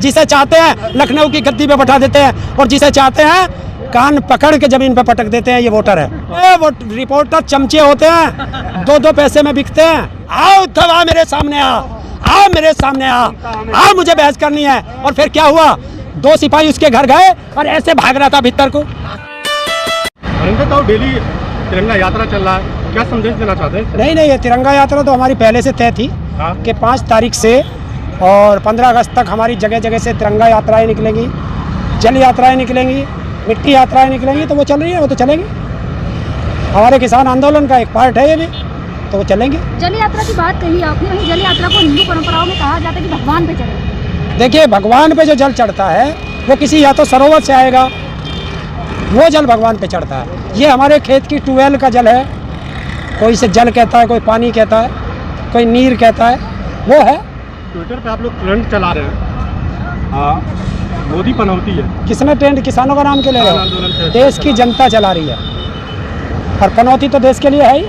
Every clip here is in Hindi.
जिसे चाहते हैं लखनऊ की गद्दी पे बैठा देते हैं और जिसे चाहते हैं कान पकड़ के जमीन पे पटक देते हैं। ये वोटर है। वो रिपोर्टर चमचे होते हैं, 2-2 पैसे में बिकते हैं। आओ तब आ मेरे सामने आओ मेरे सामने आओ मुझे बहस करनी है। और फिर क्या हुआ, 2 सिपाही उसके घर गए और ऐसे भाग रहा था भीतर को। डेली तिरंगा यात्रा चल रहा है, क्या संदेश देना चाहते हैं? नहीं, ये तिरंगा यात्रा तो हमारी पहले से तय थी कि 5 तारीख से और 15 अगस्त तक हमारी जगह जगह से तिरंगा यात्राएं निकलेंगी, जल यात्राएं निकलेंगी, मिट्टी यात्राएं निकलेंगी। तो वो चल रही है, वो तो चलेंगी। हमारे किसान आंदोलन का एक पार्ट है ये भी, तो वो चलेंगे। जल यात्रा की बात कही आपने, वही जल यात्रा को हिंदू परंपराओं में कहा जाता है कि भगवान पे चढ़े। देखिए, भगवान पे जो जल चढ़ता है वो किसी या तो सरोवर से आएगा, वो जल भगवान पे चढ़ता है। ये हमारे खेत की ट्यूबवेल का जल है, कोई इसे जल कहता है, कोई पानी कहता है, कोई नीर कहता है, वो है। ट्विटर पे आप लोग ट्रेंड चला रहे हैं, मोदी पनौती है। किसने ट्रेंड किसानों का नाम क्यों ले रहे हो? देश की जनता चला रही है और पनौती तो देश के लिए है ही।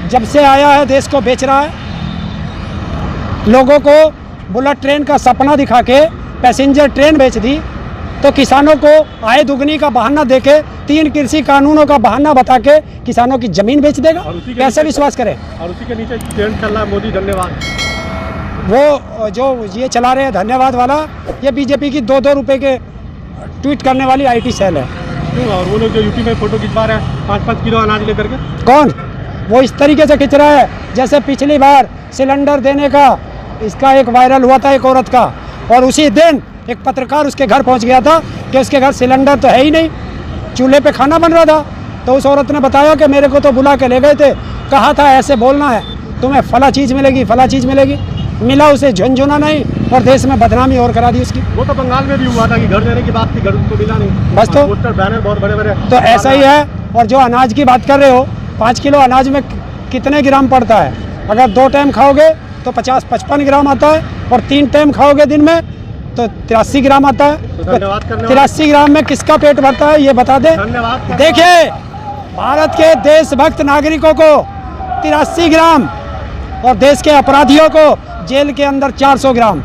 जब से आया है देश को बेच रहा है, लोगों को बुलेट ट्रेन का सपना दिखा के पैसेंजर ट्रेन बेच दी, तो किसानों को आय दुगनी का बहाना देके 3 कृषि कानूनों का बहाना बता के किसानों की जमीन बेच देगा। कैसे विश्वास करें? और उसी के नीचे ट्रेंड चल रहा है, मोदी धन्यवाद। वो जो ये चला रहे हैं धन्यवाद वाला, ये बीजेपी की 2-2 रुपए के ट्वीट करने वाली IT सेल है। और वो लोग जो यूपी में फोटो खिंचवा रहे हैं 5-5 किलो अनाज लेकर के, कौन? वो इस तरीके से खिंच रहा है जैसे पिछली बार सिलेंडर देने का इसका एक वायरल हुआ था एक औरत का, और उसी दिन एक पत्रकार उसके घर पहुंच गया था कि उसके घर सिलेंडर तो है ही नहीं, चूल्हे पे खाना बन रहा था। तो उस औरत ने बताया कि मेरे को तो बुला के ले गए थे, कहा था ऐसे बोलना है, तुम्हें फला चीज़ मिलेगी, फला चीज़ मिलेगी। मिला उसे झुनझुना नहीं और देश में बदनामी और करा दी उसकी। वो तो बंगाल में भी हुआ था कि घर देने की बात थी, घर उसको मिला नहीं, बस। तो पोस्टर बैनर बहुत बड़े-बड़े। तो ऐसा ही है। और जो अनाज की बात कर रहे हो, 5 किलो अनाज में कितने ग्राम पड़ता है? अगर 2 टाइम खाओगे तो 50-55 ग्राम आता है, और 3 टाइम खाओगे दिन में तो 83 ग्राम आता है। तो धन्यवाद करने 83 ग्राम में किसका पेट भरता है ये बता दे। धन्यवाद। देखिए, भारत के देशभक्त नागरिकों को 83 ग्राम और देश के अपराधियों को जेल के अंदर 400 ग्राम।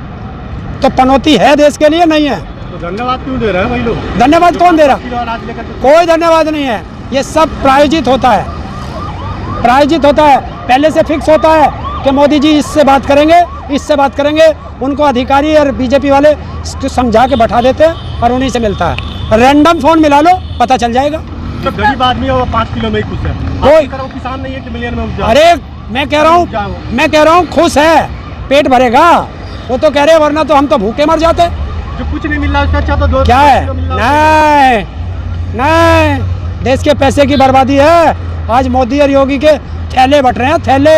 तो पनौती है देश के लिए, नहीं है? तो धन्यवाद क्यों दे रहे हैं वही लोग? धन्यवाद कौन दे रहा? तो कोई धन्यवाद नहीं है, ये सब प्रायोजित होता है, प्रायोजित होता है। पहले से फिक्स होता है कि मोदी जी इससे बात करेंगे, इससे बात करेंगे। उनको अधिकारी और बीजेपी वाले समझा के बैठा देते हैं और उन्हीं से मिलता है। रैंडम फोन मिला लो, पता चल जाएगा। तो गरीब आदमी है वो 5 किलो में ही खुश है, कोई किसान नहीं है कि मिलियन में। अरे मैं कह रहा हूँ खुश है, पेट भरेगा। वो तो कह रहे हैं वरना तो हम तो भूखे मर जाते। जो कुछ नहीं मिल रहा उससे अच्छा तो 2 क्या है? नहीं, देश के पैसे की बर्बादी है। आज मोदी और योगी के थैले बट रहे हैं, थैले।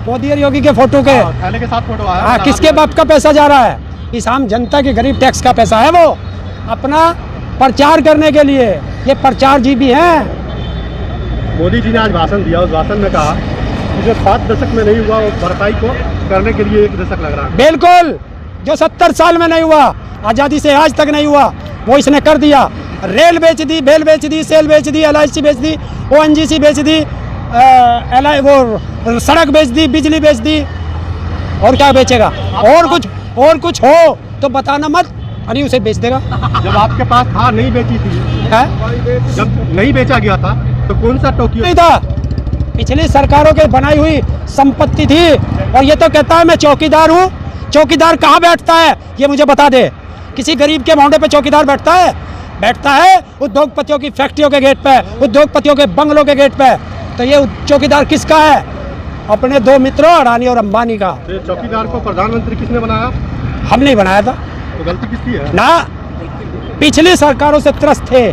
मोदी और योगी के फोटो के थैले के साथ फोटो आया। हाँ, किसके बाप का पैसा जा रहा है? इस आम जनता के गरीब टैक्स का पैसा है, वो अपना प्रचार करने के लिए। ये प्रचार जीवी हैं। मोदी जी ने आज भाषण दिया, उस भाषण में कहा कि जो 7 दशक में नहीं हुआ वो भरपाई को करने के लिए 1 दशक लग रहा है। बिल्कुल, जो 70 साल में नहीं हुआ, आज़ादी से आज तक नहीं हुआ, वो इसने कर दिया। रेल बेच दी, बेल बेच दी, सेल बेच दी, LIC बेच दी, ONGC बेच दी, वो सड़क बेच दी, बिजली बेच दी, और क्या बेचेगा? और कुछ हो तो बताना मत, अरे उसे बेच देगा। जब आपके पास था नहीं बेची थी है? जब नहीं बेचा गया था तो कौन सा टोक्यो नहीं था, पिछली सरकारों के बनाई हुई संपत्ति थी। और ये तो कहता है मैं चौकीदार हूँ। चौकीदार कहाँ बैठता है ये मुझे बता दे। किसी गरीब के मोहल्ले पे चौकीदार बैठता है? बैठता है उद्योगपतियों की फैक्ट्रियों के गेट पे, उद्योगपतियों के बंगलों के गेट पे। तो ये चौकीदार किसका है? अपने 2 मित्रों अडानी और अंबानी का। तो चौकीदार को प्रधानमंत्री किसने बनाया? हम नहीं बनाया था। तो गलती किसकी है? ना, पिछली सरकारों से त्रस्त थे,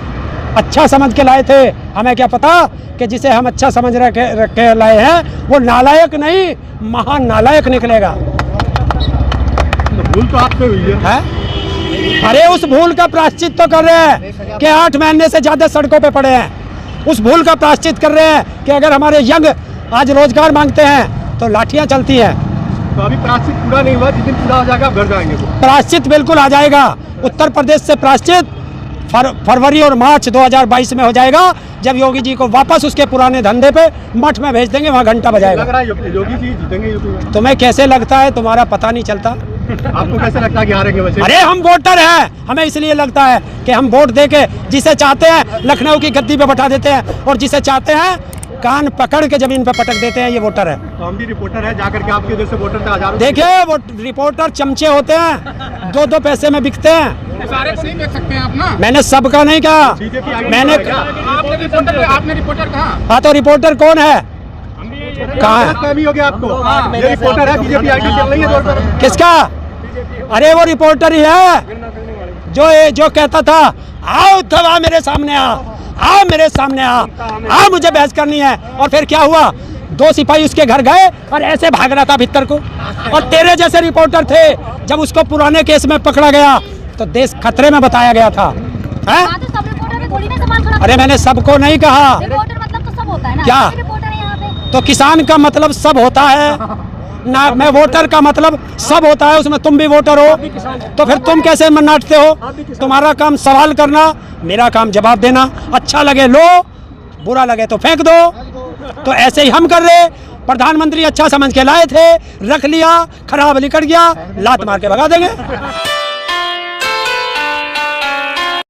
अच्छा समझ के लाए थे। हमें क्या पता कि जिसे हम अच्छा समझ रखे लाए हैं वो नालायक नहीं, महान नालायक निकलेगा। तो भूल तो आपसे हुई है? अरे उस भूल का प्रायश्चित तो कर रहे हैं कि 8 महीने से ज्यादा सड़कों पे पड़े हैं। उस भूल का प्रायश्चित कर रहे हैं कि अगर हमारे यंग आज रोजगार मांगते हैं तो लाठियां चलती हैं। तो अभी प्रायश्चित पूरा नहीं हुआ, जिस दिन पूरा हो जाएगा घर जाएंगे। प्रायश्चित बिल्कुल आ जाएगा। उत्तर प्रदेश से प्रायश्चित फरवरी और मार्च 2022 में हो जाएगा, जब योगी जी को वापस उसके पुराने धंधे पे मठ में भेज देंगे, वहाँ घंटा बजाएगा। लग रहा है योगी जी जीतेंगे यूपी में। तुम्हें कैसे लगता है? तुम्हारा पता नहीं चलता। आपको कैसे लगता है कि हारेंगे वैसे? अरे हम वोटर हैं, हमें इसलिए लगता है कि हम वोट दे के जिसे चाहते हैं लखनऊ की गद्दी पे बैठा देते हैं, और जिसे चाहते हैं कान पकड़ के जमीन पे पटक देते हैं। ये वोटर है। तो हम भी रिपोर्टर है, जाकर के आपके जैसे वोटर का हजारों। देखिए वो रिपोर्टर चमचे होते हैं, 2-2 पैसे में बिकते हैं। सारे को नहीं देख सकते हैं आप ना। मैंने सबका नहीं कहा, बीजेपी आगे मैंने आपने रिपोर्टर कहा। हाँ तो रिपोर्टर कौन है? कहाँ है? फहमी हो गया आपको? ये रिपोर्टर है, बीजेपी आईटी चल रही है रोड पर। किसका? अरे वो रिपोर्टर ही है जो कहता था आओ दवा मेरे सामने आओ मेरे सामने आओ मुझे बहस करनी है। और फिर क्या हुआ? 2 सिपाही उसके घर गए और ऐसे भाग रहा था भीतर को। और तेरे जैसे रिपोर्टर थे, जब उसको पुराने केस में पकड़ा गया तो देश खतरे में बताया गया था। हैं? हाँ, तो सब रिपोर्टर में थोड़ी ना सवाल खड़ा अरे मैंने सबको नहीं कहा। रिपोर्टर मतलब तो सब होता है ना। क्या? सभी रिपोर्टर है यहाँ पे। तो किसान का मतलब सब होता है ना, मैं वोटर का मतलब सब होता है, उसमें तुम भी वोटर हो, तो फिर तुम कैसे नाटते हो? तुम्हारा काम सवाल करना, मेरा काम जवाब देना। अच्छा लगे लो, बुरा लगे तो फेंक दो। तो ऐसे ही हम कर रहे। प्रधानमंत्री अच्छा समझ के लाए थे, रख लिया, खराब निकल गया, लात मार के भगा देंगे।